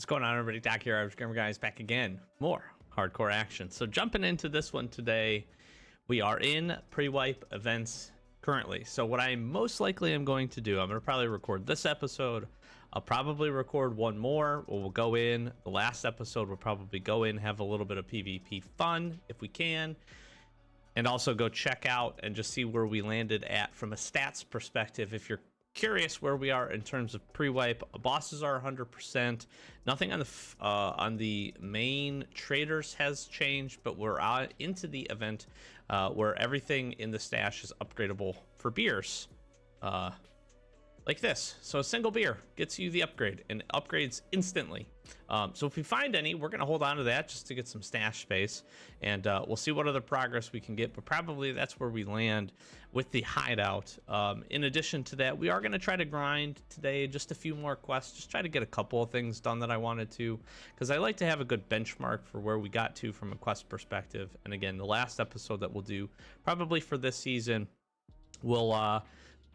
What's going on, everybody? Doc here, Average Gamer Guys, back again. More hardcore action. So jumping into this one today, we are in pre-wipe events currently. So what I most likely am going to do, I'm going to probably record this episode. I'll probably record one more. We'll go in. The last episode, we'll probably go in, have a little bit of PvP fun if we can. And also go check out and just see where we landed at from a stats perspective. If you're curious where we are in terms of pre-wipe, bosses are 100%. Nothing on the main traders has changed, but we're out into the event where everything in the stash is upgradable for beers, like this. So a single beer gets you the upgrade and upgrades instantly. So if we find any, we're gonna hold on to that just to get some stash space, and we'll see what other progress we can get, but probably that's where we land with the hideout. In addition to that, we are gonna try to grind today just a few more quests, just try to get a couple of things done that I wanted to, because I like to have a good benchmark for where we got to from a quest perspective. And again, the last episode that we'll do probably for this season will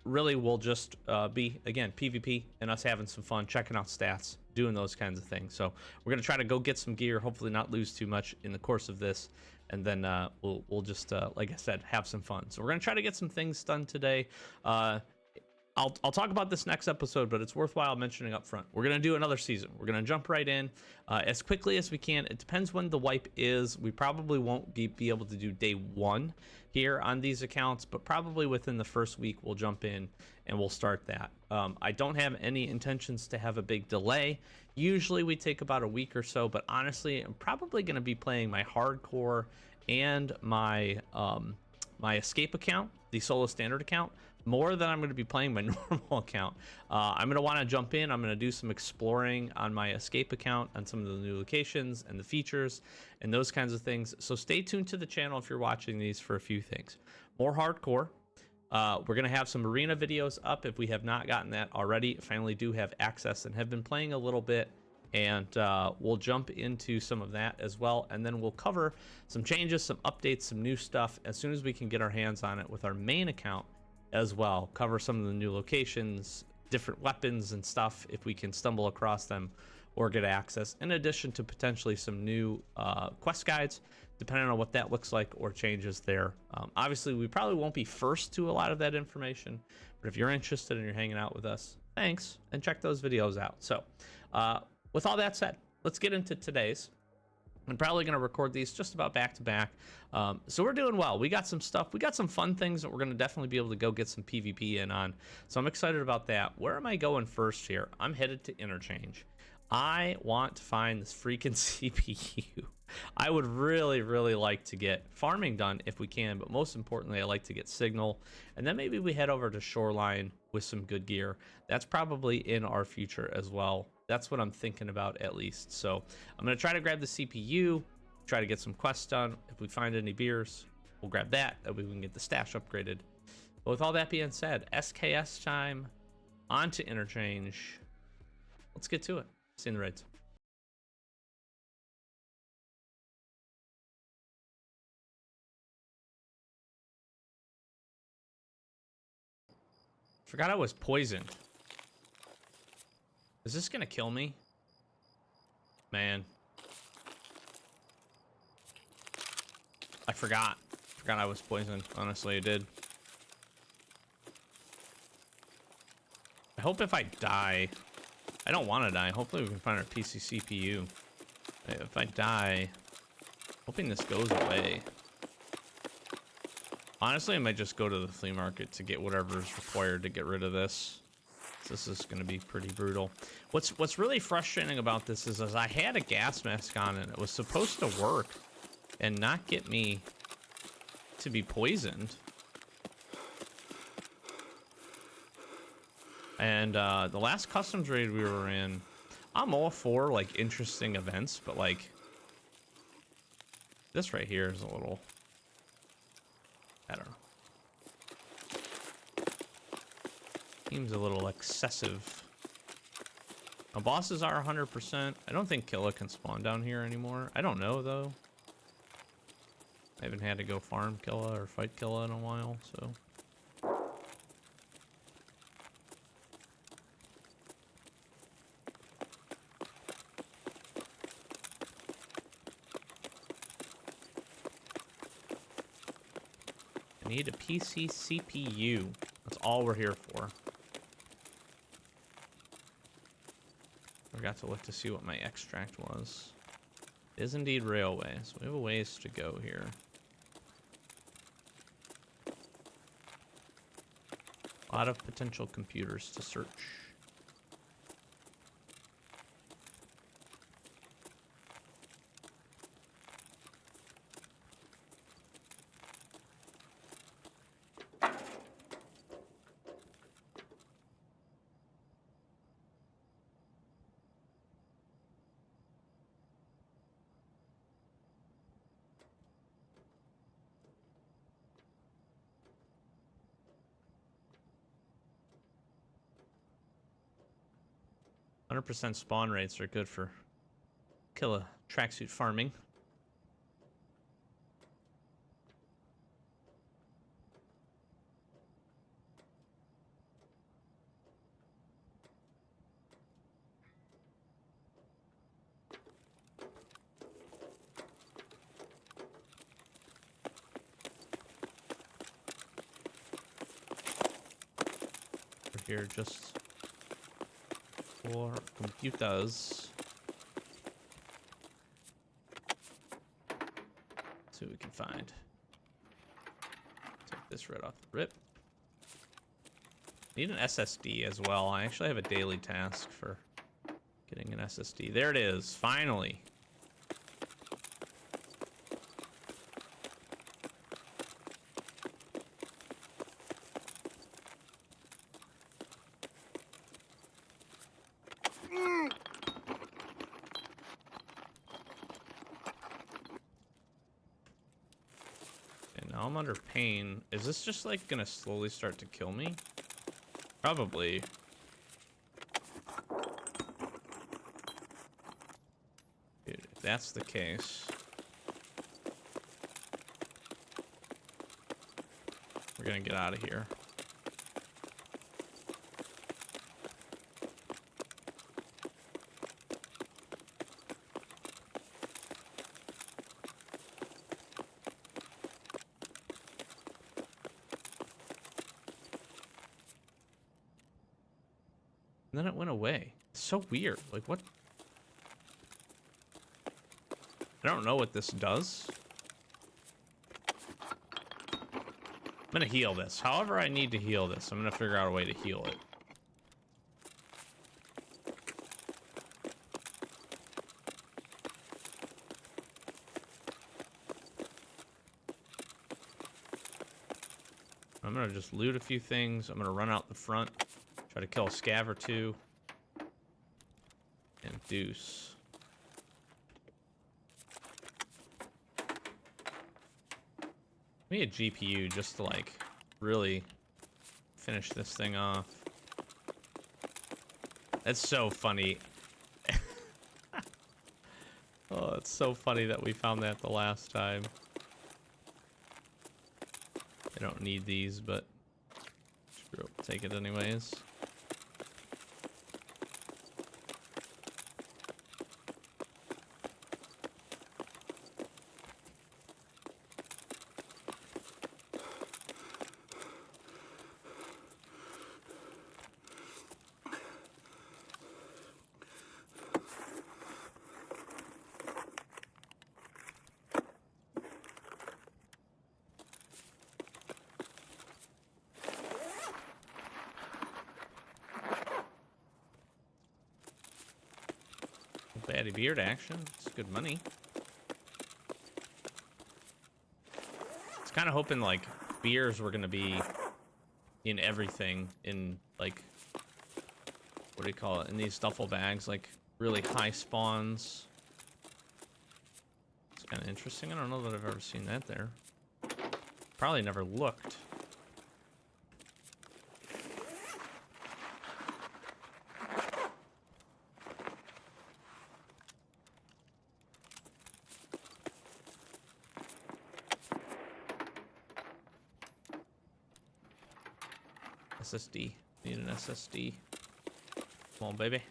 will just be, again, PvP and us having some fun, checking out stats, doing those kinds of things. So we're gonna try to go get some gear, hopefully not lose too much in the course of this, and then we'll just like I said, have some fun. So we're gonna try to get some things done today. I'll talk about this next episode, but it's worthwhile mentioning up front. We're gonna do another season. We're gonna jump right in as quickly as we can. It depends when the wipe is. We probably won't be able to do day one here on these accounts, but probably within the first week we'll jump in and we'll start that. I don't have any intentions to have a big delay. Usually we take about a week or so, but honestly, I'm probably gonna be playing my hardcore and my my escape account, the solo standard account, more than I'm going to be playing my normal account. I'm going to want to jump in. I'm going to do some exploring on my escape account on some of the new locations and the features and those kinds of things. So stay tuned to the channel if you're watching these for a few things. More hardcore. We're going to have some arena videos up if we have not gotten that already. Finally do have access and have been playing a little bit. And we'll jump into some of that as well, and then we'll cover some changes, some updates, some new stuff as soon as we can get our hands on it with our main account as well. Cover some of the new locations, different weapons and stuff if we can stumble across them or get access, in addition to potentially some new quest guides, depending on what that looks like or changes there. Obviously, we probably won't be first to a lot of that information, but if you're interested and you're hanging out with us, thanks, and check those videos out. So with all that said, let's get into today's. I'm probably going to record these just about back to back. So we're doing well. We got some stuff. We got some fun things that we're going to definitely be able to go get some PvP in on. So I'm excited about that. Where am I going first here? I'm headed to Interchange. I want to find this freaking CPU. I would really, really like to get farming done if we can, but most importantly, I like to get signal. And then maybe we head over to Shoreline with some good gear. That's probably in our future as well. That's what I'm thinking about, at least. So I'm going to try to grab the CPU, try to get some quests done. If we find any beers, we'll grab that. That way we can get the stash upgraded. But with all that being said, SKS time, on to Interchange. Let's get to it. See you in the raids. Forgot I was poisoned. Is this gonna kill me? Man. I forgot. Forgot I was poisoned. Honestly, I did. I hope if I die... I don't want to die. Hopefully we can find our PC CPU. If I die... Hoping this goes away. Honestly, I might just go to the flea market to get whatever is required to get rid of this. This is going to be pretty brutal. What's really frustrating about this is I had a gas mask on and it was supposed to work and not get me to be poisoned. And the last customs raid we were in, I'm all for like interesting events, but like this right here is a little, I don't know. Seems a little excessive. Now, bosses are 100%. I don't think Killa can spawn down here anymore. I don't know, though. I haven't had to go farm Killa or fight Killa in a while, so... I need a PC CPU. That's all we're here for. Forgot to look to see what my extract was. It is indeed railway, so we have a ways to go here. A lot of potential computers to search. %, spawn rates are good for killer tracksuit farming. We're here just for computers. See what we can find. Take this right off the rip. Need an SSD as well. I actually have a daily task for getting an SSD. There it is, finally. Now I'm under pain. Is this just like gonna slowly start to kill me? Probably. Dude, if that's the case, we're gonna get out of here. And then it went away. It's so weird. Like, what? I don't know what this does. I'm gonna heal this. However I need to heal this, I'm gonna figure out a way to heal it. I'm gonna just loot a few things. I'm gonna run out the front. Try to kill a scav or two. And deuce. We need a GPU just to, like, really finish this thing off. That's so funny. Oh, it's so funny that we found that the last time. I don't need these, but screw it, take it anyways. Baddie beard action. It's good money. It's kind of hoping like beers were gonna be in everything, in like, what do you call it, in these duffel bags, like really high spawns. It's kind of interesting. I don't know that I've ever seen that there. Probably never looked. SSD. Need an SSD. Come on, baby.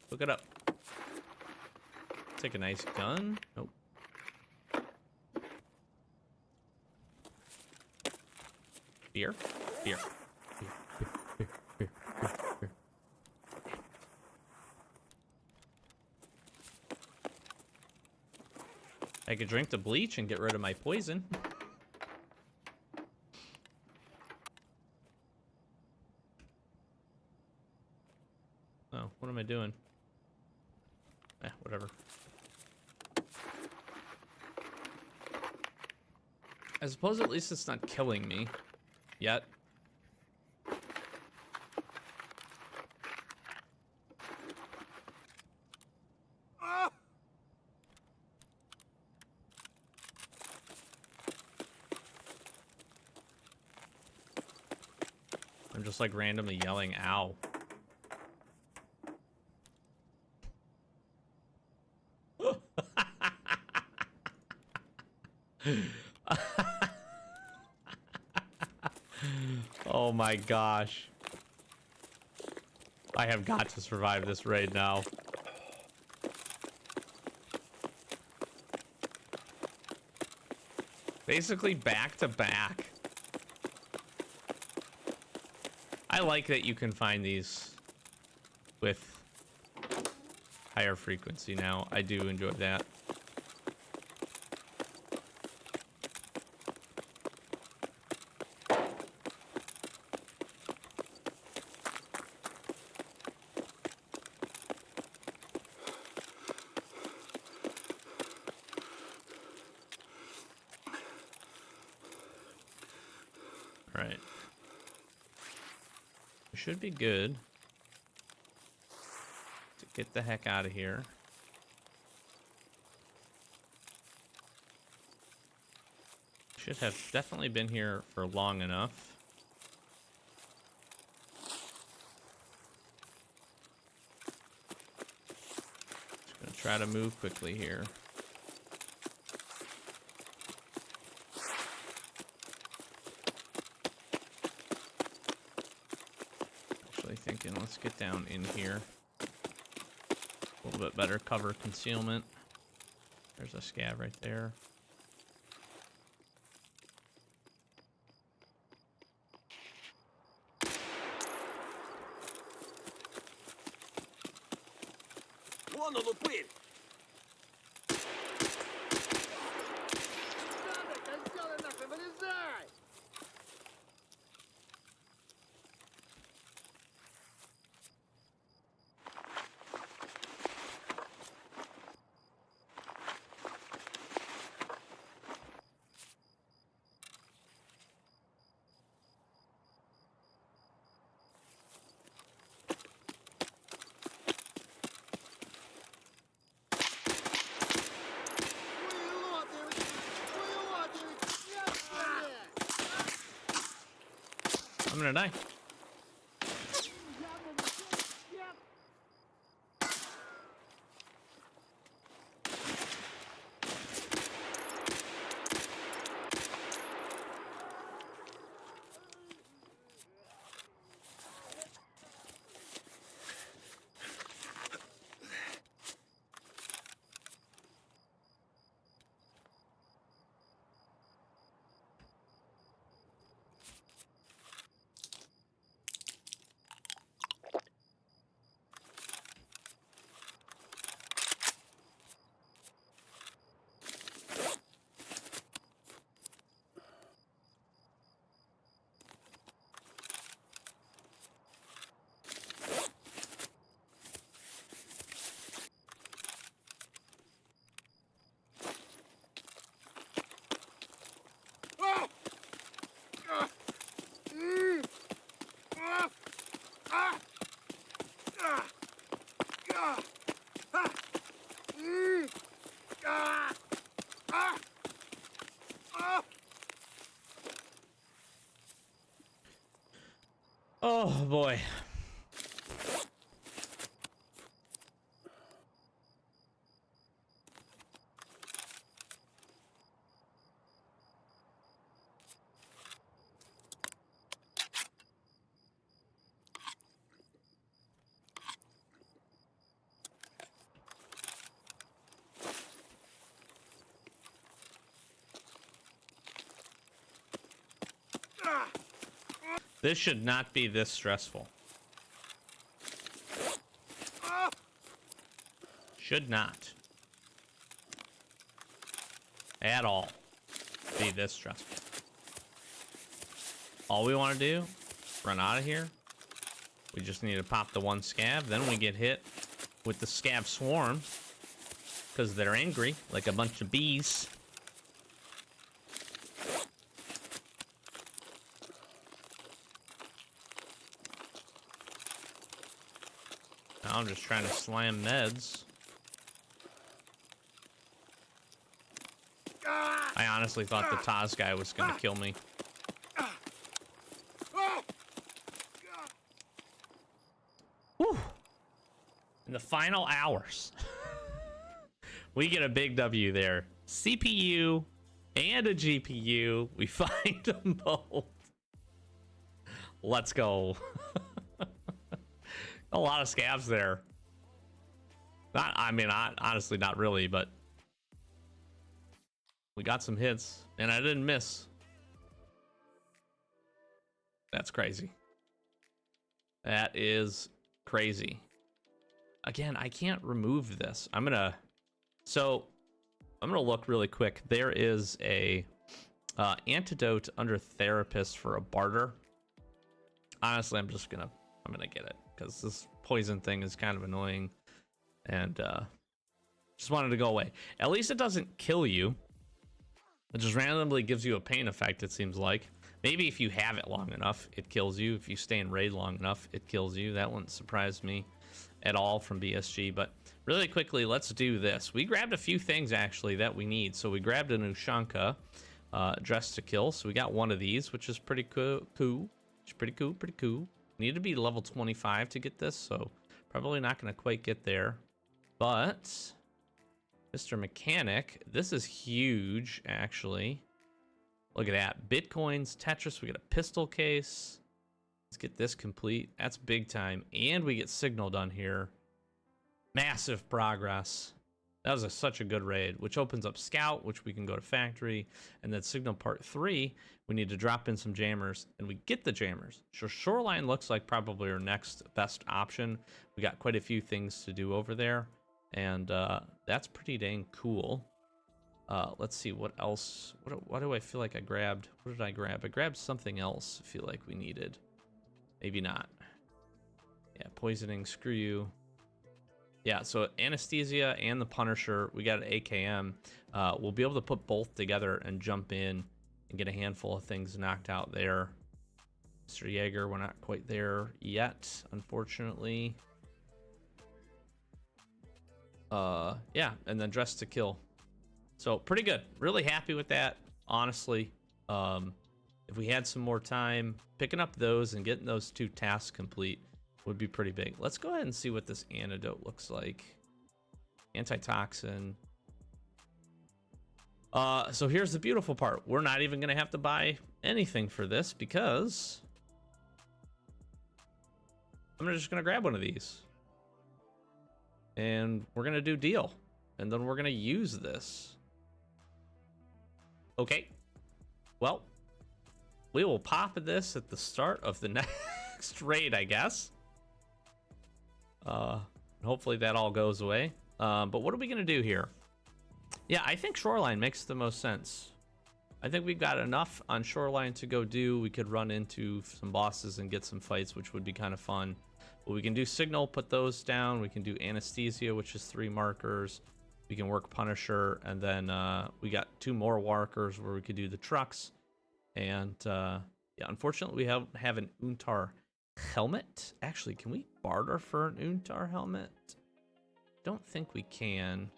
Look it up. Take a nice gun. Nope. Beer? Beer. I could drink the bleach and get rid of my poison. Oh, what am I doing? Whatever. I suppose at least it's not killing me. Yet. I'm just like randomly yelling, ow. Oh my gosh. I have got to survive this raid now. Basically back to back. I like that you can find these with higher frequency now. I do enjoy that. Right. We should be good to get the heck out of here. Should have definitely been here for long enough. Just gonna try to move quickly here. Thinking, let's get down in here. A little bit better cover concealment. There's a scav right there. I'm gonna die. Oh boy. This should not be this stressful. Should not. At all. Be this stressful. All we want to do, run out of here. We just need to pop the one scab. Then we get hit with the scab swarm. Because they're angry, like a bunch of bees. Now I'm just trying to slam meds. I honestly thought the Taz guy was gonna kill me. Whew. In the final hours, we get a big W there. CPU and a GPU. We find them both. Let's go. A lot of scabs there. Honestly, not really, but we got some hits, and I didn't miss. That's crazy. That is crazy. Again, I can't remove this. I'm gonna look really quick. There is a antidote under therapist for a barter. Honestly, I'm gonna get it because this poison thing is kind of annoying, and just wanted to go away. At least it doesn't kill you. It just randomly gives you a pain effect, it seems like. Maybe if you have it long enough, it kills you. If you stay in raid long enough, it kills you. That wouldn't surprise me at all from BSG. But really quickly, let's do this. We grabbed a few things, actually, that we need. So we grabbed an Ushanka dress to kill. So we got one of these, which is pretty cool. It's pretty cool. Need to be level 25 to get this, so probably not going to quite get there. But Mr. Mechanic, this is huge, actually. Look at that. Bitcoins, Tetris, we get a pistol case. Let's get this complete. That's big time. And we get signal done here. Massive progress. That was such a good raid, which opens up Scout, which we can go to Factory. And then Signal Part 3, we need to drop in some jammers, and we get the jammers. So Shoreline looks like probably our next best option. We got quite a few things to do over there, and that's pretty dang cool. Let's see, what else? What do I feel like I grabbed? What did I grab? I grabbed something else I feel like we needed. Maybe not. Yeah, poisoning, screw you. Yeah, so Anesthesia and the Punisher, we got an AKM. We'll be able to put both together and jump in and get a handful of things knocked out there. Mr. Jaeger, we're not quite there yet, unfortunately. Yeah, and then Dress to Kill. So pretty good. Really happy with that, honestly. If we had some more time, picking up those and getting those 2 tasks complete would be pretty big. Let's go ahead and see what this antidote looks like. Antitoxin. So here's the beautiful part. We're not even going to have to buy anything for this because I'm just going to grab one of these. And we're going to do deal. And then we're going to use this. Okay. Well, we will pop this at the start of the next raid, I guess. Hopefully that all goes away. But what are we going to do here? Yeah, I think Shoreline makes the most sense. I think we've got enough on Shoreline to go do. We could run into some bosses and get some fights, which would be kind of fun. But we can do Signal, put those down. We can do Anesthesia, which is 3 markers. We can work Punisher, and then we got 2 more markers where we could do the trucks. And yeah, unfortunately, we have an Untar helmet. Actually, can we barter for an Untar helmet? Don't think we can.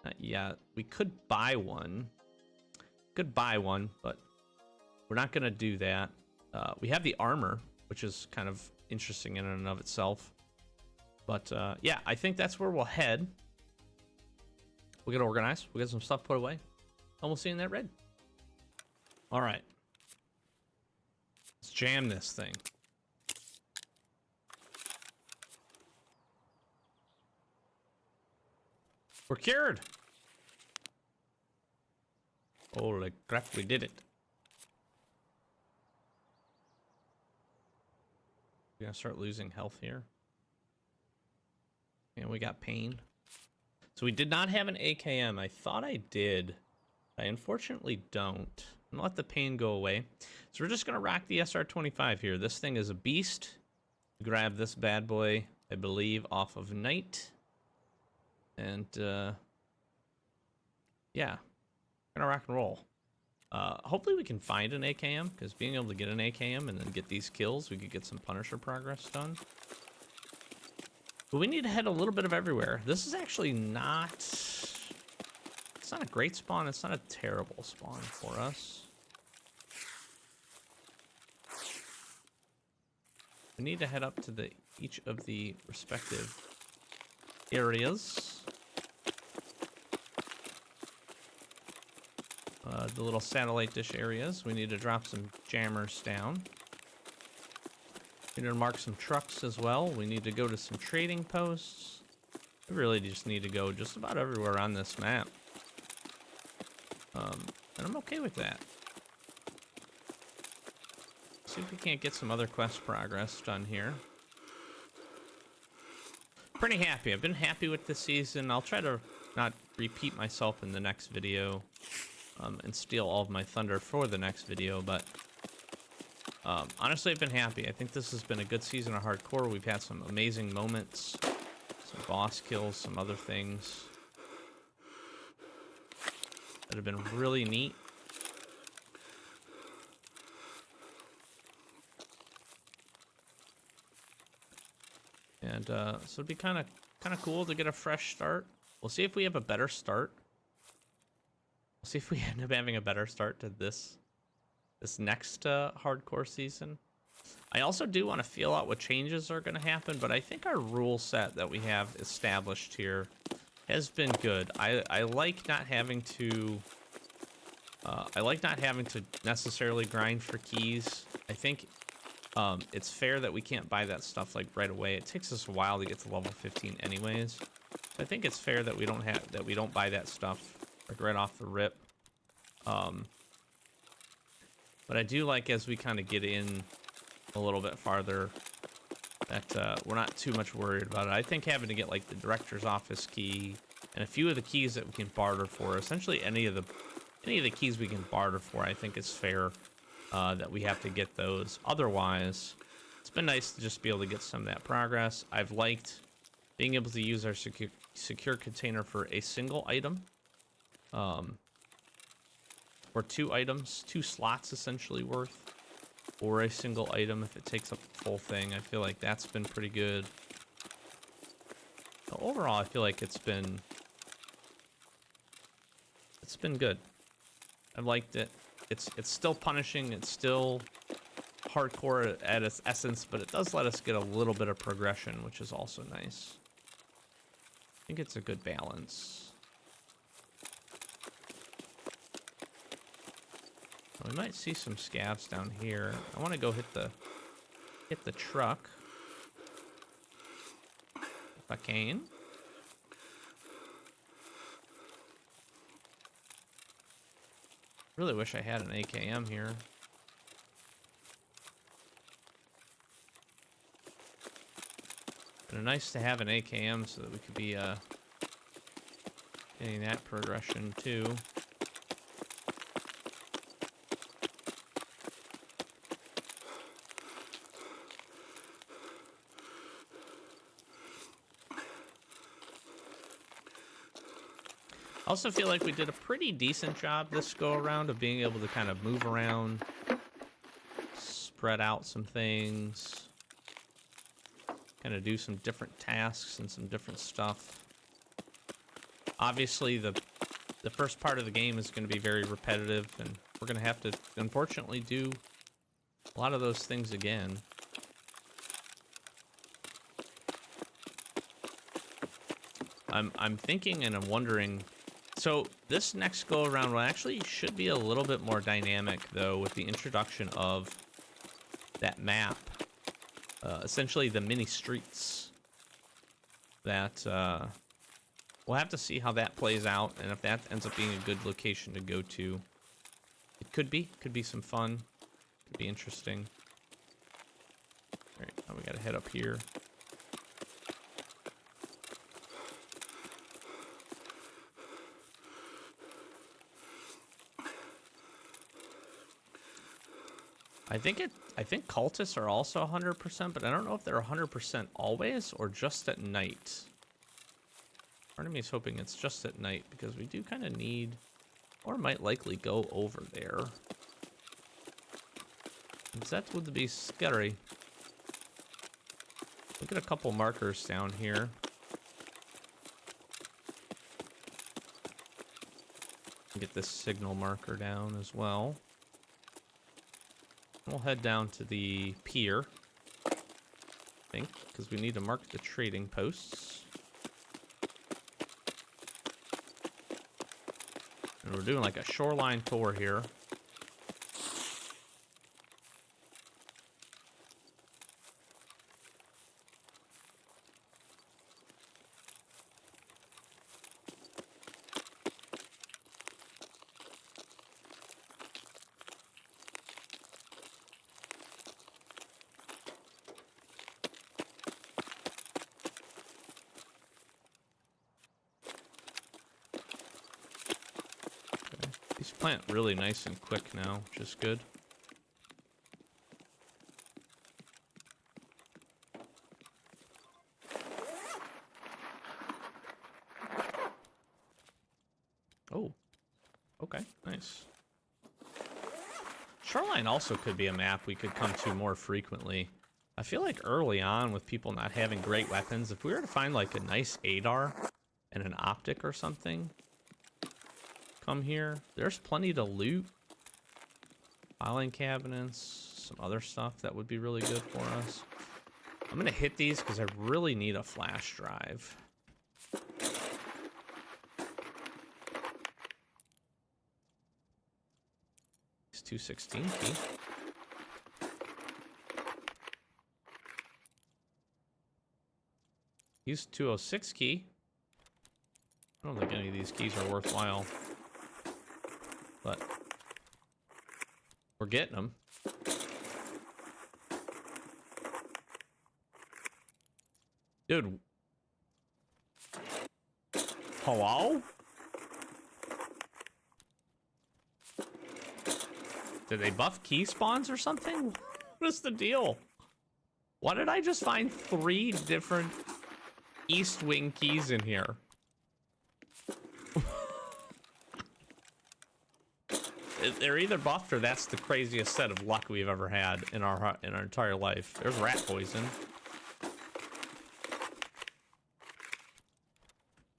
Not yet. We could buy one. But we're not going to do that. We have the armor, which is kind of interesting in and of itself. But yeah, I think that's where we'll head. We'll get organized. We'll get some stuff put away. And we'll see you in that raid. All right. Let's jam this thing. We're cured. Holy crap, we did it. We're gonna start losing health here. And we got pain. So we did not have an AKM. I thought I did. I unfortunately don't. I'm gonna let the pain go away. So we're just gonna rock the SR-25 here. This thing is a beast. Grab this bad boy, I believe, off of Night. And yeah, gonna rock and roll. Hopefully we can find an AKM, because being able to get an AKM and then get these kills, we could get some Punisher progress done. But we need to head a little bit of everywhere. This is actually not... It's not a great spawn. It's not a terrible spawn for us. We need to head up to each of the respective areas. The little satellite dish areas. We need to drop some jammers down. We need to mark some trucks as well. We need to go to some trading posts. We really just need to go just about everywhere on this map. And I'm okay with that. See if we can't get some other quest progress done here. Pretty happy. I've been happy with this season. I'll try to not repeat myself in the next video. And steal all of my thunder for the next video, but honestly, I've been happy. I think this has been a good season of hardcore. We've had some amazing moments, some boss kills, some other things that have been really neat. And so it'd be kind of cool to get a fresh start. We'll see if we have a better start. We'll see if we end up having a better start to this next hardcore season. I also do want to feel out what changes are going to happen, but I think our rule set that we have established here has been good. I like not having to necessarily grind for keys. I think it's fair that we can't buy that stuff like right away. It takes us a while to get to level 15 anyways. So I think it's fair that we don't buy that stuff like right off the rip. But I do like as we kind of get in a little bit farther that we're not too much worried about it. I think having to get like the director's office key and a few of the keys that we can barter for, essentially any of the keys we can barter for, I think it's fair that we have to get those. Otherwise, it's been nice to just be able to get some of that progress. I've liked being able to use our secure container for a single item. Or 2 items, 2 slots essentially worth, or a single item if it takes up the full thing. I feel like that's been pretty good. So overall, I feel like it's been good. I've liked it. It's still punishing. It's still hardcore at its essence, but it does let us get a little bit of progression, which is also nice. I think it's a good balance. We might see some scavs down here. I want to go hit the truck if I can. Really wish I had an AKM here. Been nice to have an AKM so that we could be getting that progression too. I also feel like we did a pretty decent job this go around of being able to kind of move around, spread out some things, kind of do some different tasks and some different stuff. Obviously, the first part of the game is going to be very repetitive, and we're going to have to, unfortunately, do a lot of those things again. I'm thinking and I'm wondering. So this next go around will actually should be a little bit more dynamic though, with the introduction of that map, essentially the mini streets. That we'll have to see how that plays out, and if that ends up being a good location to go to. It could be some fun, could be interesting. Alright, now we gotta head up here. I think cultists are also 100%, but I don't know if they're 100% always or just at night. Part of me is hoping it's just at night because we do kind of need, or might likely go over there. That would be scary. Look at a couple markers down here. Get this signal marker down as well. We'll head down to the pier, I think, because we need to mark the trading posts. And we're doing like a shoreline tour here. These plant really nice and quick now, which is good. Oh, okay, nice. Shoreline also could be a map we could come to more frequently. I feel like early on with people not having great weapons, if we were to find like a nice ADAR and an optic or something, come here. There's plenty to loot. Filing cabinets, some other stuff that would be really good for us. I'm gonna hit these because I really need a flash drive. It's 216 key. Use 206 key. I don't think any of these keys are worthwhile. But we're getting them. Dude. Hello? Did they buff key spawns or something? What is the deal? Why did I just find 3 different East Wing keys in here? They're either buffed or that's the craziest set of luck we've ever had in our entire life. There's rat poison.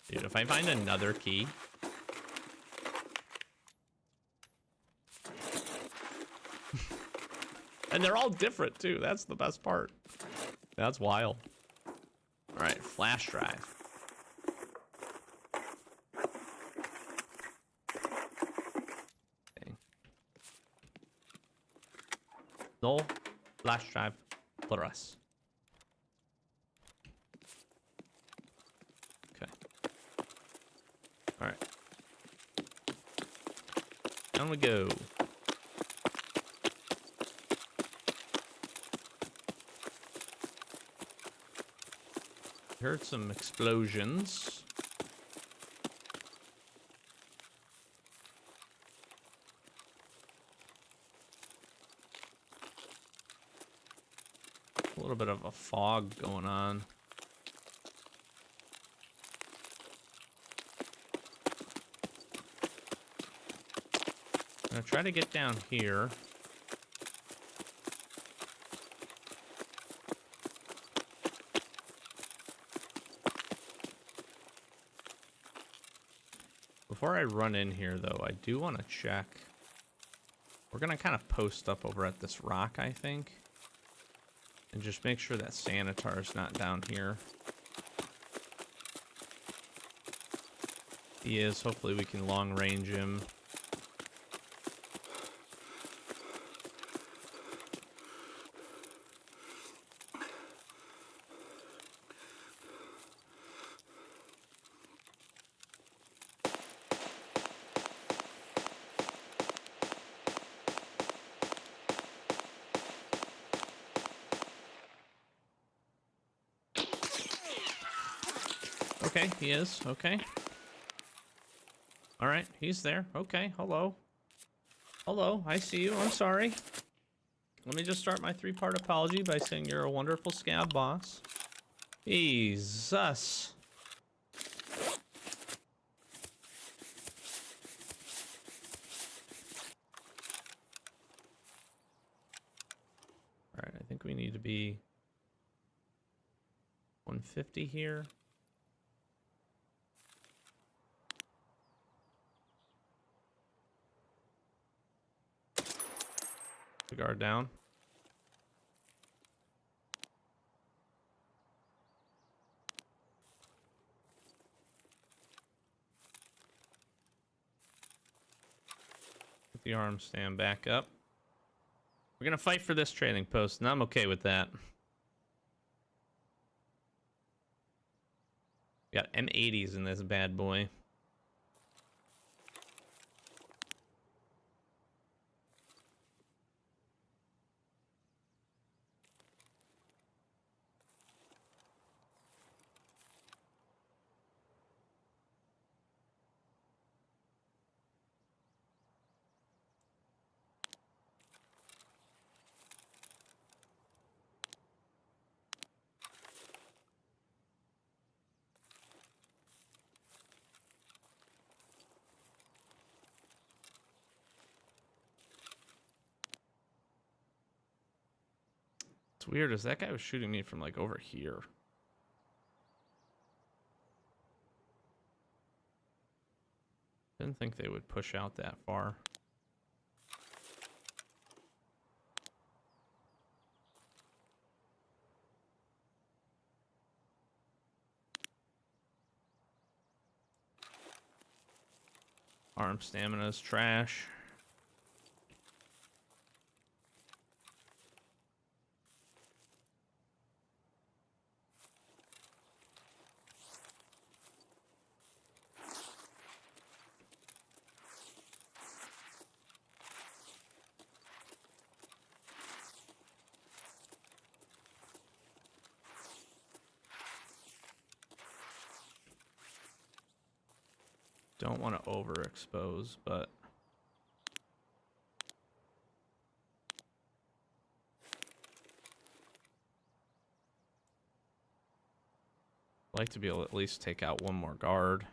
Dude, if I find another key. And they're all different too. That's the best part. That's wild. All right, flash drive. No flash drive for us. Okay. All right. Down we go. Heard some explosions. A little bit of a fog going on. I'm gonna try to get down here. Before I run in here, though, I do want to check. We're gonna kind of post up over at this rock, I think. And just make sure that Sanitar is not down here. He is. Hopefully we can long range him. Okay, he is. Okay. All right, he's there. Okay, hello. Hello, I see you. I'm sorry. Let me just start my 3-part apology by saying you're a wonderful scab boss. Jesus. Alright, I think we need to be 150 here. The guard down. Put the arm stand back up. We're gonna fight for this trading post, and I'm okay with that. We got M80s in this bad boy. What's weird is that guy was shooting me from like over here. Didn't think they would push out that far. Arm stamina is trash. Don't want to overexpose, but I'd like to be able to at least take out one more guard.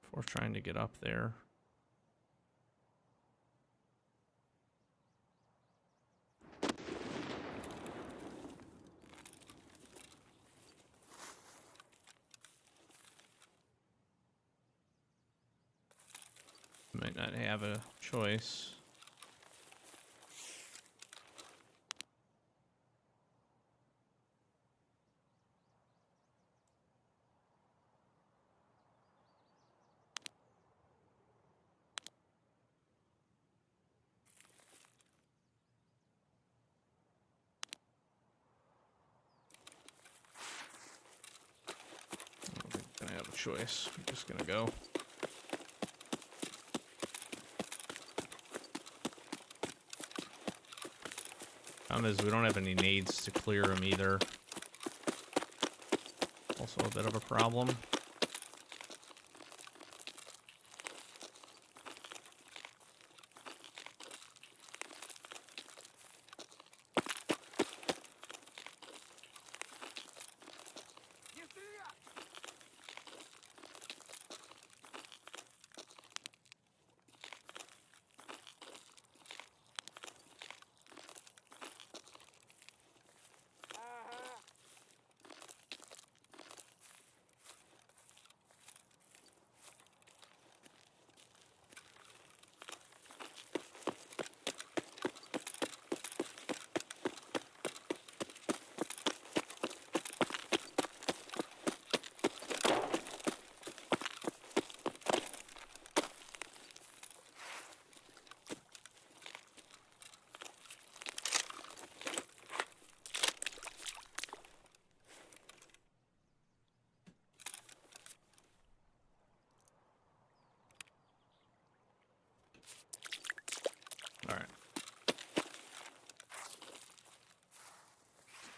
Before trying to get up there. Might not have a choice. I don't think I have a choice. I'm just gonna go. Problem is, we don't have any nades to clear him either. Also a bit of a problem.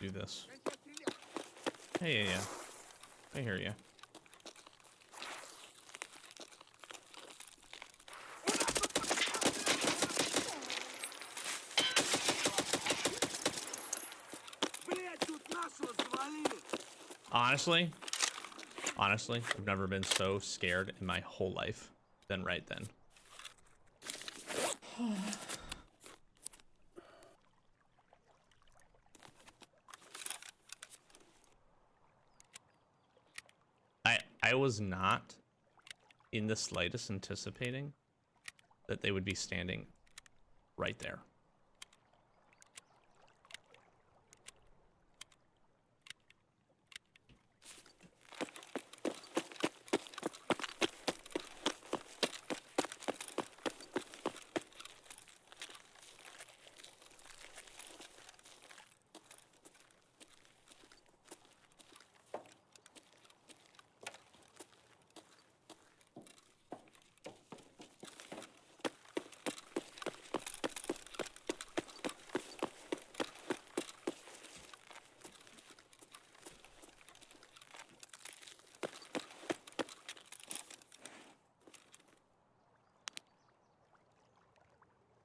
do this. Hey, yeah. I hear you. Honestly, I've never been so scared in my whole life than right then. I was not in the slightest anticipating that they would be standing right there.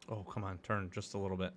Oh, come on, turn just a little bit.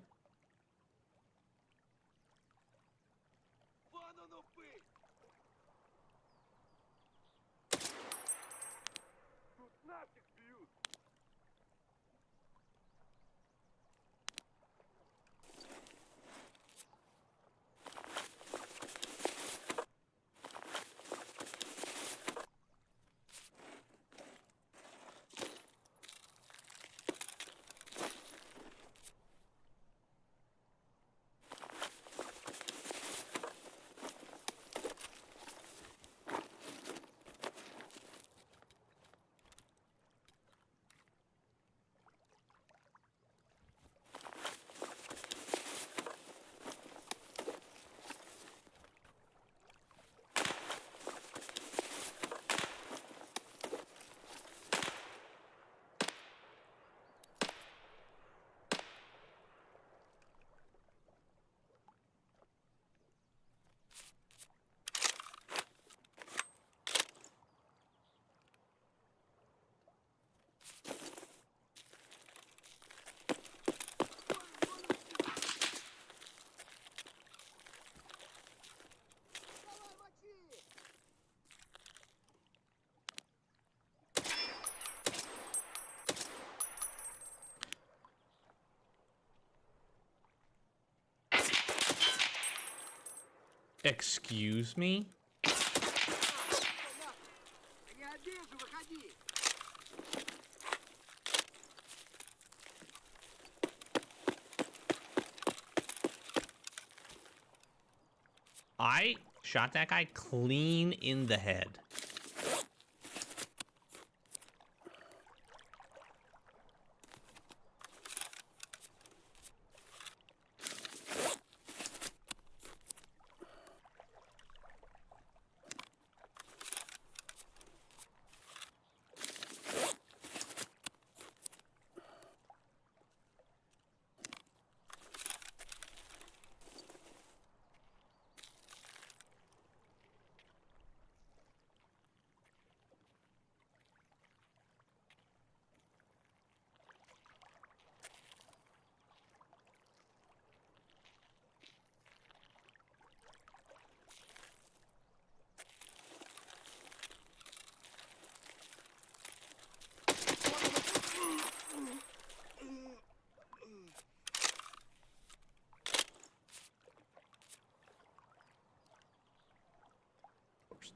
Excuse me? I shot that guy clean in the head.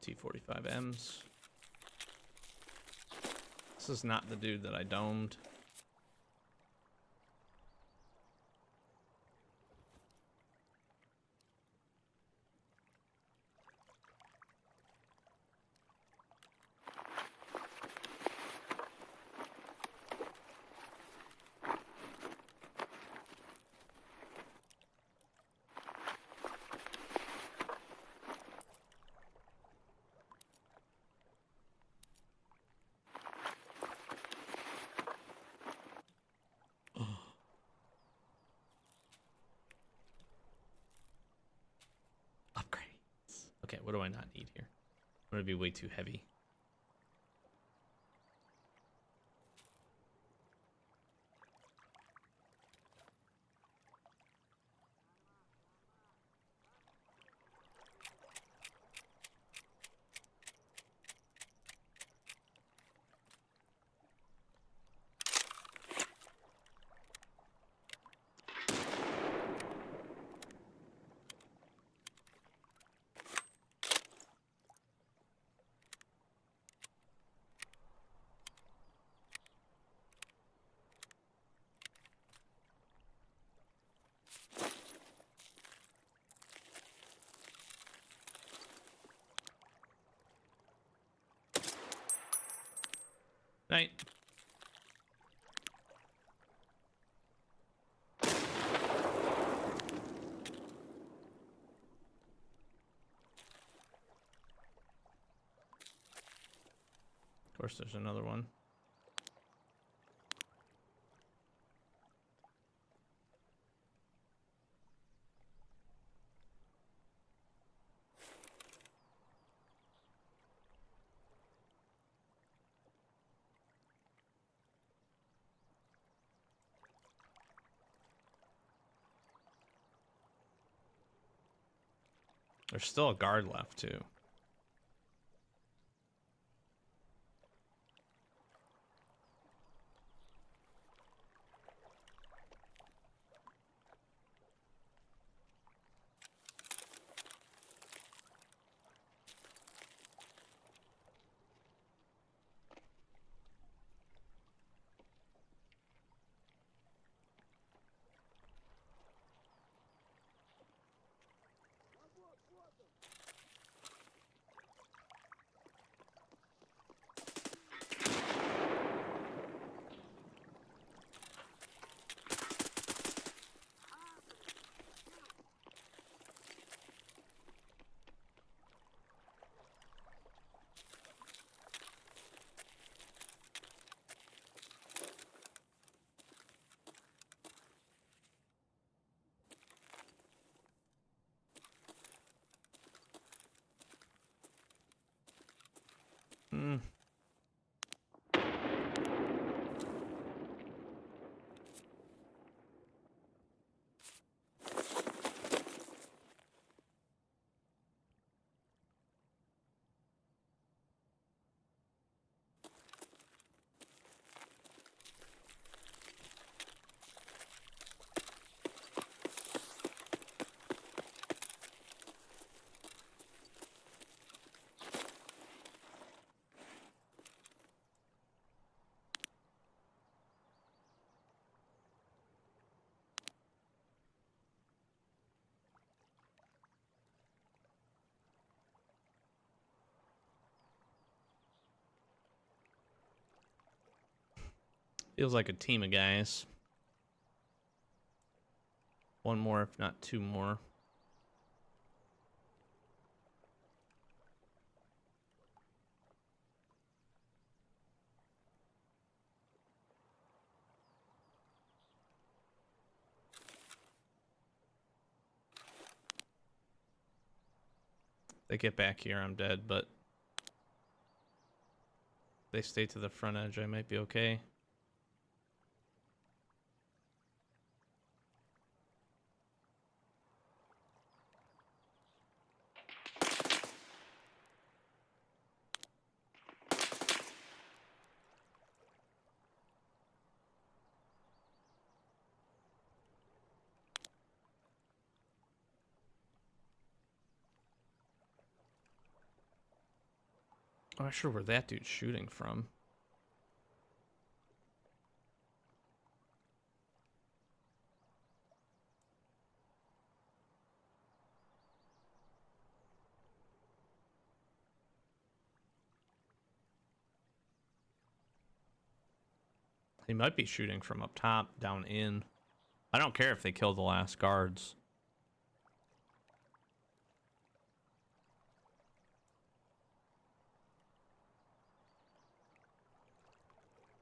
T45Ms. This is not the dude that I domed. what do I not need here? I'm gonna be way too heavy. Night. Of course, there's another one. There's still a guard left, too. Hmm. Feels like a team of guys. One more, if not two more. They get back here, I'm dead, but they stay to the front edge, I might be okay. I'm not sure where that dude's shooting from. He might be shooting from up top, down in. I don't care if they kill the last guards.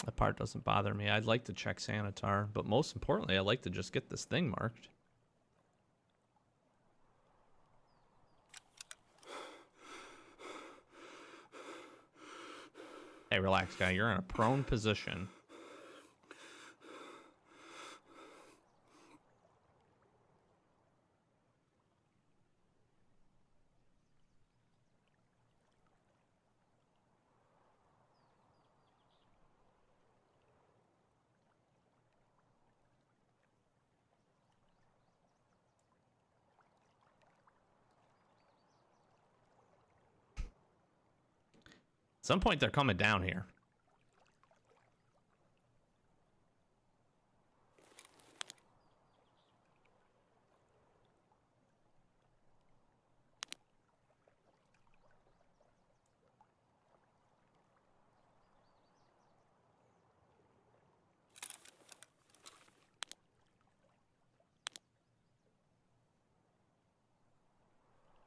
That part doesn't bother me. I'd like to check Sanitar, but most importantly, I'd like to just get this thing marked. Hey, relax, guy. You're in a prone position. At some point, they're coming down here.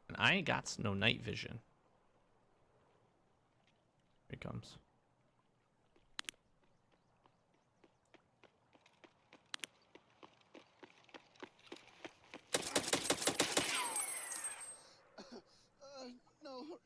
And I ain't got no night vision. Here he comes. No.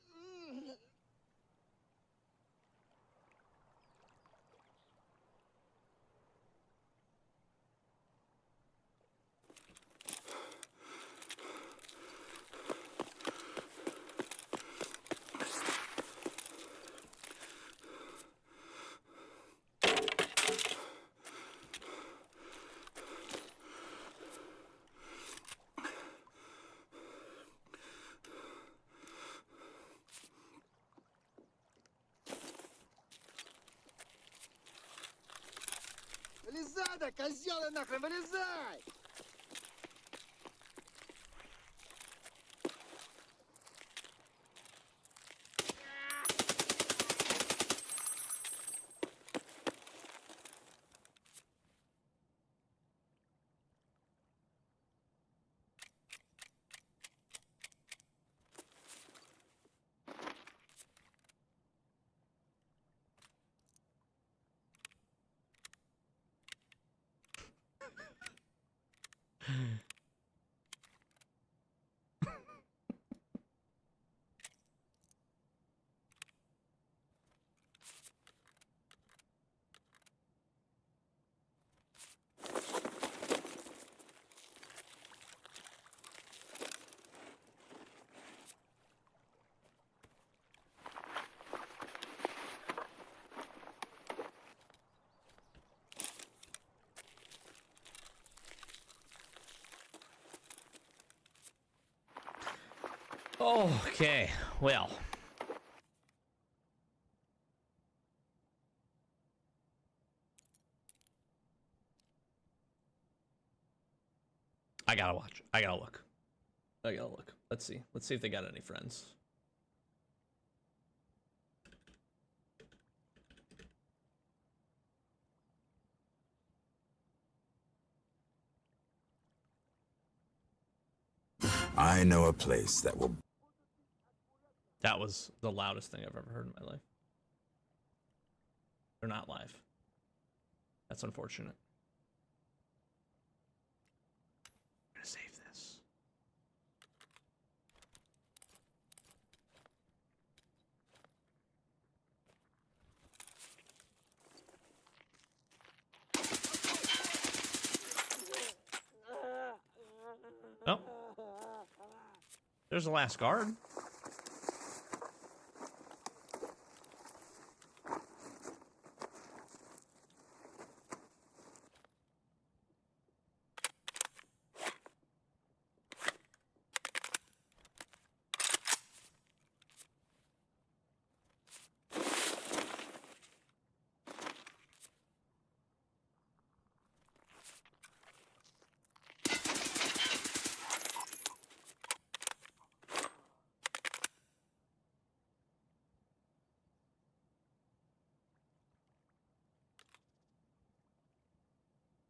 Вылезай, да, козёлы нахрен, вылезай! Okay, well. I gotta watch. I gotta look. I gotta look. Let's see. Let's see if they got any friends. I know a place that will... That was the loudest thing I've ever heard in my life. They're not live. That's unfortunate. I'm gonna save this. Oh. There's the last guard.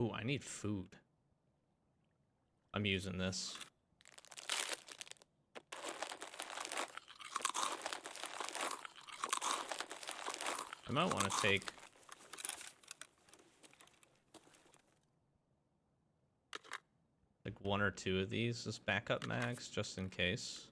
Ooh, I need food. I'm using this. I might want to take... like one or two of these as backup mags, just in case.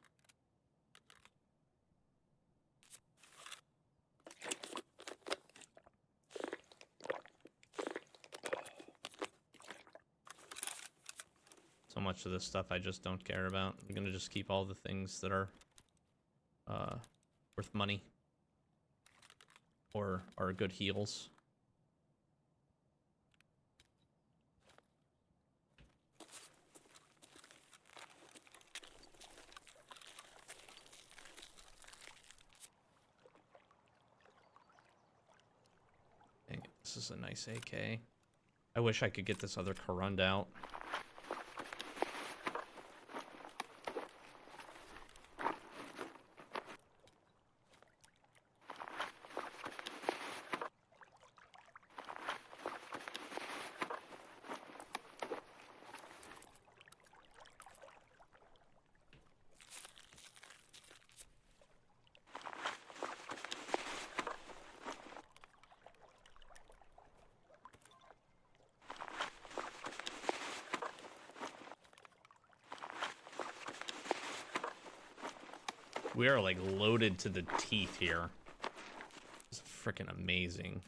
much of this stuff I just don't care about. I'm gonna just keep all the things that are worth money or are good heals. Dang it, this is a nice AK. I wish I could get this other Karund out. We are like loaded to the teeth here. It's freaking amazing.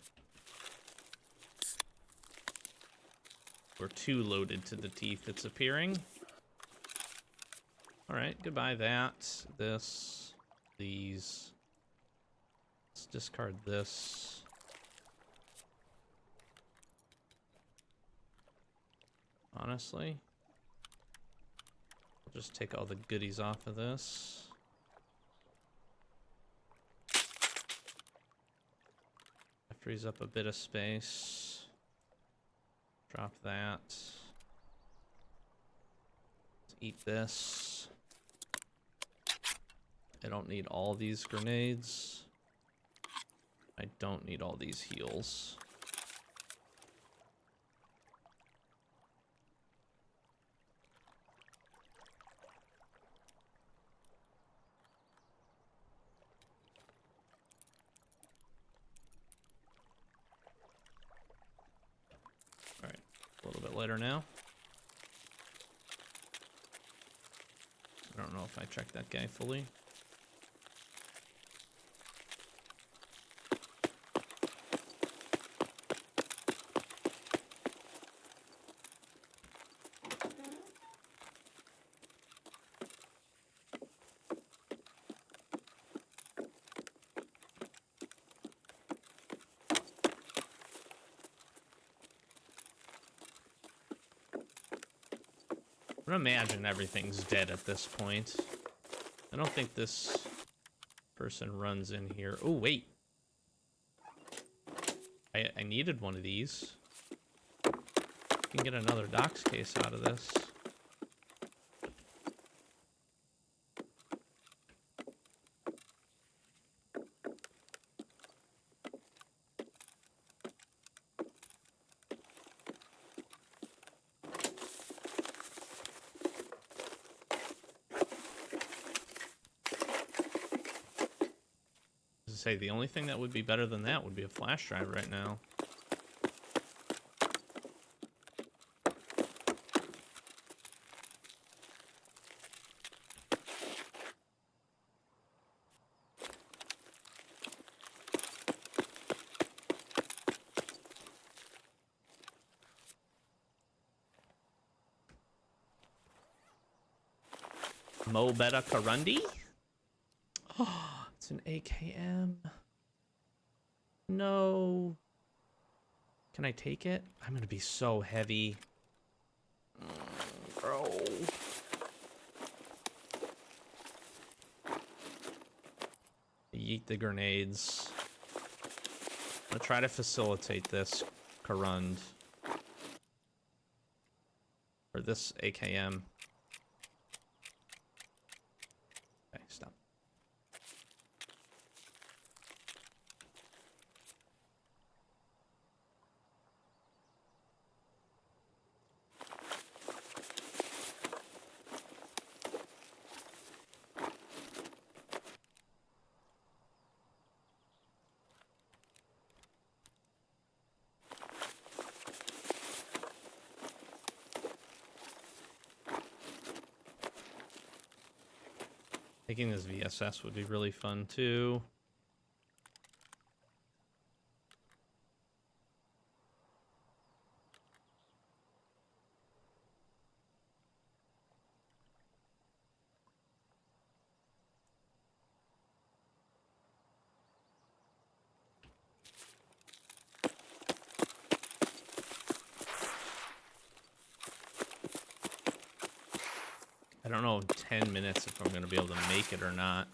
We're too loaded to the teeth, it's appearing. Alright, goodbye that. This. These. Let's discard this. Honestly. I'll just take all the goodies off of this. That frees up a bit of space. Drop that. Let's eat this. I don't need all these grenades. I don't need all these heals. All right, a little bit later now. I don't know if I checked that guy fully. I would imagine everything's dead at this point. I don't think this person runs in here. Oh, wait. I needed one of these. I can get another docs case out of this. Say the only thing that would be better than that would be a flash drive right now. Mo Beta Karundi? Oh, it's an AKM. No. Can I take it? I'm gonna be so heavy. Bro. Yeet the grenades. I'm gonna try to facilitate this Karund. Or this AKM. Okay, stop. Taking this VSS would be really fun too. I don't know in 10 minutes if I'm going to be able to make it or not.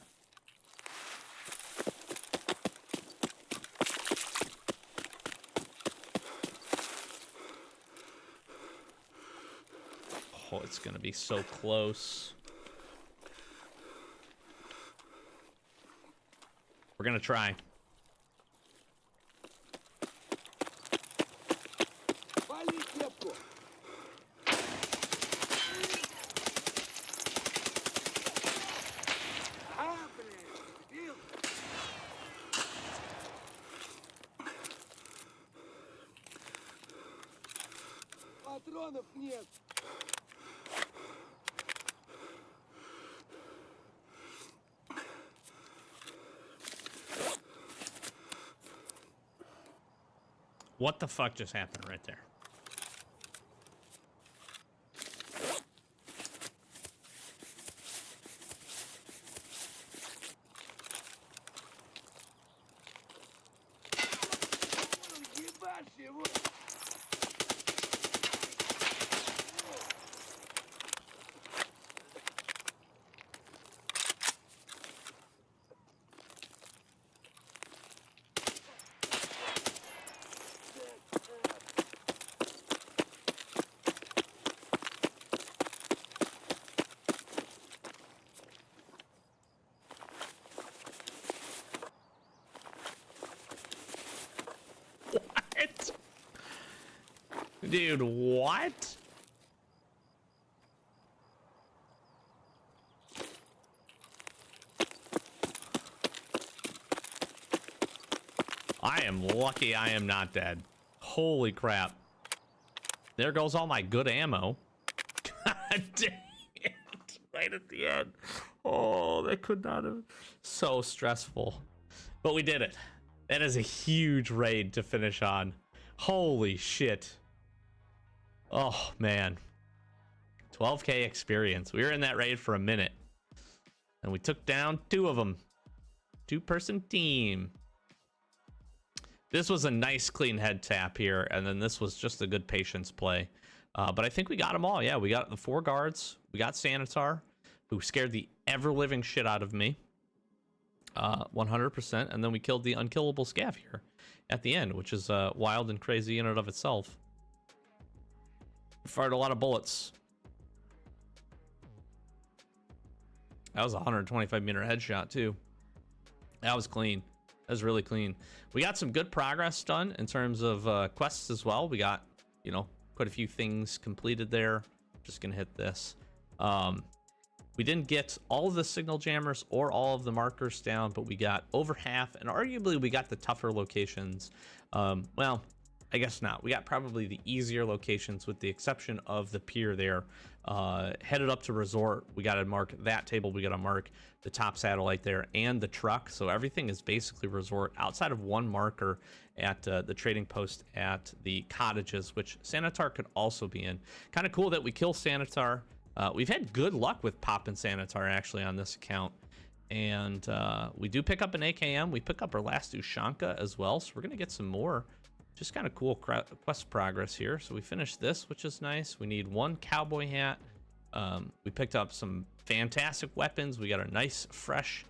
Oh, it's going to be so close. We're going to try. Патронов нет. What the fuck just happened right there? Ебашь его. What? Dude, what? I am lucky I am not dead. Holy crap. There goes all my good ammo. God dang it. Right at the end. Oh, that could not have... So stressful. But we did it. That is a huge raid to finish on. Holy shit. Oh, man. 12k experience. We were in that raid for a minute. And we took down 2 of them. 2-person team. This was a nice clean head tap here, and then this was just a good patience play. But I think we got them all. Yeah, we got the 4 guards. We got Sanitar, who scared the ever-living shit out of me. 100%. And then we killed the unkillable scav here at the end, which is wild and crazy in and of itself. Fired a lot of bullets. That was a 125-meter headshot, too. That was clean. That was really clean. We got some good progress done in terms of quests as well. We got, you know, quite a few things completed there. Just gonna hit this. We didn't get all of the signal jammers or all of the markers down, but we got over half, and arguably we got the tougher locations. Well, I guess not. We got probably the easier locations with the exception of the pier there. Headed up to resort, we got to mark that table. We got to mark the top satellite there and the truck. So everything is basically resort outside of one marker at the trading post at the cottages, which Sanitar could also be in. Kind of cool that we kill Sanitar. We've had good luck with popping Sanitar actually on this account. And we do pick up an AKM. We pick up our last Ushanka as well. So we're going to get some more. Just kind of cool quest progress here. So we finished this, which is nice. We need 1 cowboy hat. We picked up some fantastic weapons. We got a nice, fresh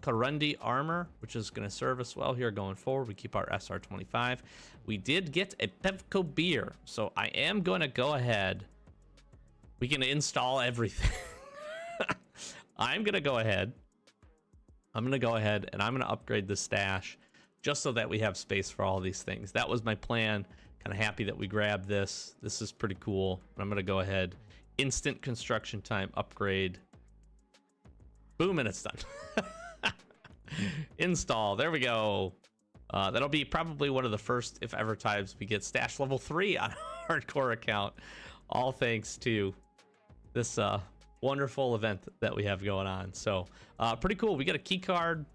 Karundi armor, which is going to serve us well here going forward. We keep our SR-25. We did get a Pevco beer. So I am going to go ahead. We can install everything. I'm going to go ahead. I'm going to go ahead and I'm going to upgrade the stash just so that we have space for all these things. That was my plan. Kind of happy that we grabbed this. This is pretty cool. I'm going to go ahead. Instant construction time upgrade. Boom, and it's done. Install. There we go. That'll be probably one of the first, if ever, times we get stash level 3 on a hardcore account. All thanks to this wonderful event that we have going on. So pretty cool. We get a key card.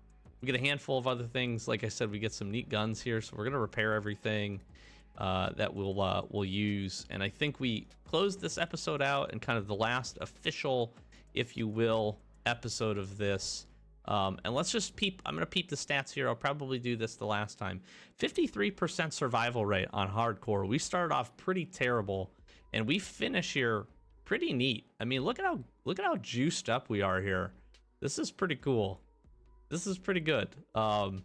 We get a handful of other things. Like I said, we get some neat guns here. So we're going to repair everything that we'll use. And I think we closed this episode out and kind of the last official, if you will, episode of this. And let's just peep. I'm going to peep the stats here. I'll probably do this the last time. 53% survival rate on hardcore. We started off pretty terrible. And we finish here pretty neat. I mean, look at how juiced up we are here. This is pretty cool. This is pretty good. Can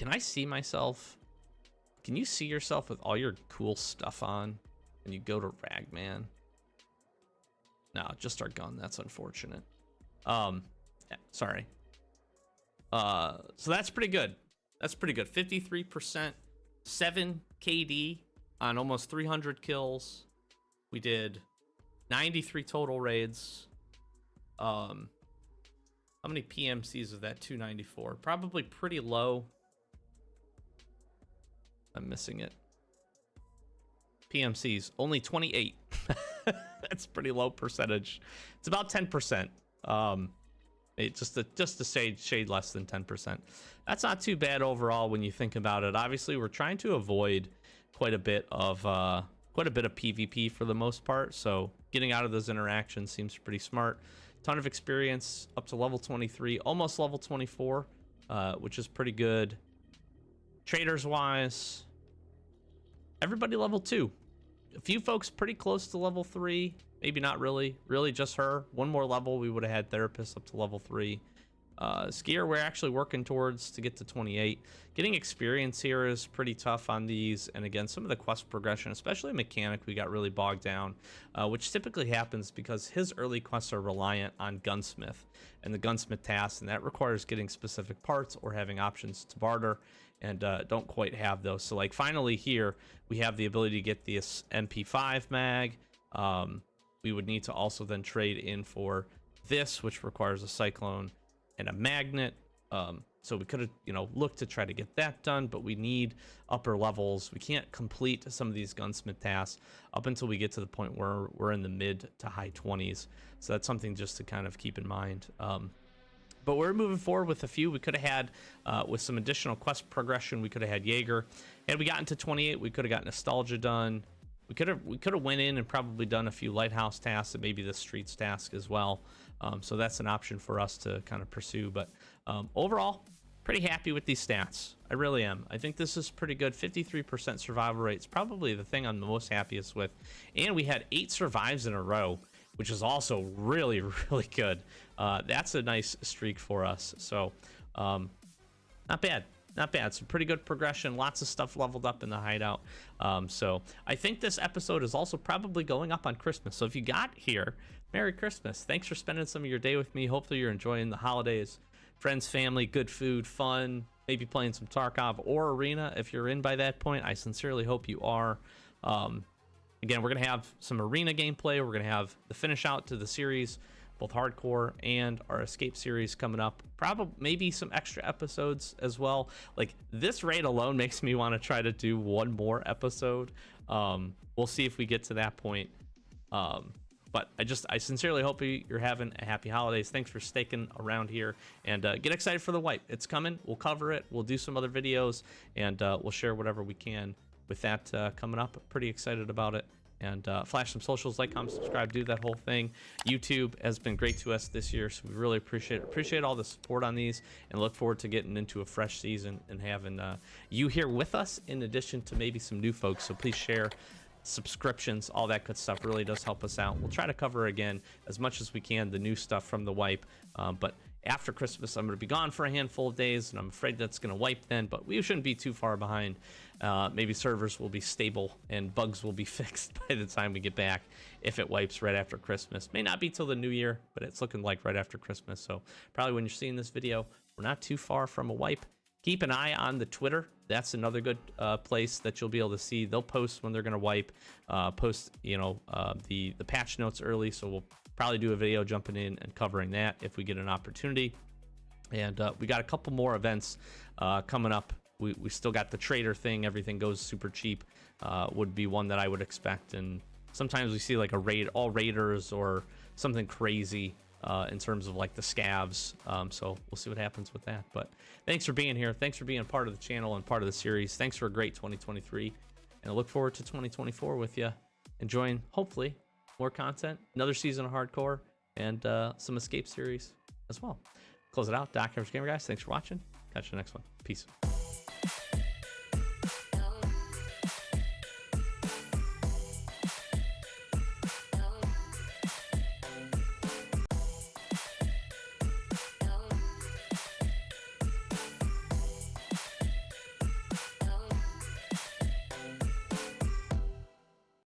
I see myself? Can you see yourself with all your cool stuff on when you go to Ragman? No, just our gun. That's unfortunate. Sorry. So that's pretty good. That's pretty good. 53%, 7 KD on almost 300 kills. We did 93 total raids. How many PMCs is that? 294. Probably pretty low. I'm missing it. PMCs, only 28. That's pretty low percentage. It's about 10%. Just to shade less than 10%. That's not too bad overall when you think about it. Obviously, we're trying to avoid quite a bit of PvP for the most part. So getting out of those interactions seems pretty smart. Ton of experience up to level 23, almost level 24, which is pretty good. Traders wise, everybody level 2. A few folks pretty close to level 3. Maybe not really. Really just her. One more level, we would have had therapists up to level 3. Skier, we're actually working towards to get to 28. Getting experience here is pretty tough on these. And again, some of the quest progression, especially mechanic, we got really bogged down, which typically happens because his early quests are reliant on gunsmith and the gunsmith task, and that requires getting specific parts or having options to barter, and don't quite have those. So like finally here, we have the ability to get this MP5 mag. We would need to also then trade in for this, which requires a cyclone and a magnet. So we could have, looked to try to get that done, but we need upper levels. We can't complete some of these gunsmith tasks up until we get to the point where we're in the mid to high 20s. So that's something just to kind of keep in mind. But we're moving forward with a few. We could have had, with some additional quest progression, we could have had Jaeger. Had we gotten to 28, we could have got Nostalgia done. We could have went in and probably done a few lighthouse tasks and maybe the streets task as well. So that's an option for us to kind of pursue. But overall, pretty happy with these stats. I really am. I think this is pretty good. 53% survival rate is probably the thing I'm the most happiest with. And we had 8 survives in a row, which is also really, really good. That's a nice streak for us. So not bad. Not bad. Some pretty good progression. Lots of stuff leveled up in the hideout. So I think this episode is also probably going up on Christmas. So if you got here, Merry Christmas. Thanks for spending some of your day with me. Hopefully you're enjoying the holidays. Friends, family, good food, fun, maybe playing some Tarkov or Arena if you're in by that point. I sincerely hope you are. Again, we're going to have some Arena gameplay. We're going to have the finish out to the series, both hardcore and our escape series coming up. Probably maybe some extra episodes as well. Like this raid alone makes me want to try to do one more episode. We'll see if we get to that point. But I sincerely hope you're having a happy holidays. Thanks for sticking around here, and get excited for the wipe. It's coming. We'll cover it. We'll do some other videos, and we'll share whatever we can with that coming up. Pretty excited about it. And flash some socials, like, comment, subscribe, do that whole thing. YouTube has been great to us this year, so we really appreciate all the support on these, and look forward to getting into a fresh season and having you here with us, in addition to maybe some new folks. So please share, subscriptions, all that good stuff really does help us out. We'll try to cover again as much as we can the new stuff from the wipe, but after Christmas I'm going to be gone for a handful of days, and I'm afraid that's going to wipe then, but we shouldn't be too far behind. Maybe servers will be stable and bugs will be fixed by the time we get back, if it wipes right after Christmas. May not be till the new year, but it's looking like right after Christmas. So probably when you're seeing this video, we're not too far from a wipe. Keep an eye on the Twitter. That's another good place that you'll be able to see. They'll post when they're going to wipe, post the patch notes early, so we'll probably do a video jumping in and covering that if we get an opportunity. And we got a couple more events coming up. We still got the trader thing. Everything goes super cheap, would be one that I would expect. And sometimes we see like a raid, all raiders, or something crazy in terms of like the scavs. So we'll see what happens with that. But thanks for being here. Thanks for being part of the channel and part of the series. Thanks for a great 2023. And I look forward to 2024 with you. Enjoying, hopefully, more content, another season of hardcore, and some escape series as well. Close it out. Doc Gamer Guys, thanks for watching. Catch you next one. Peace.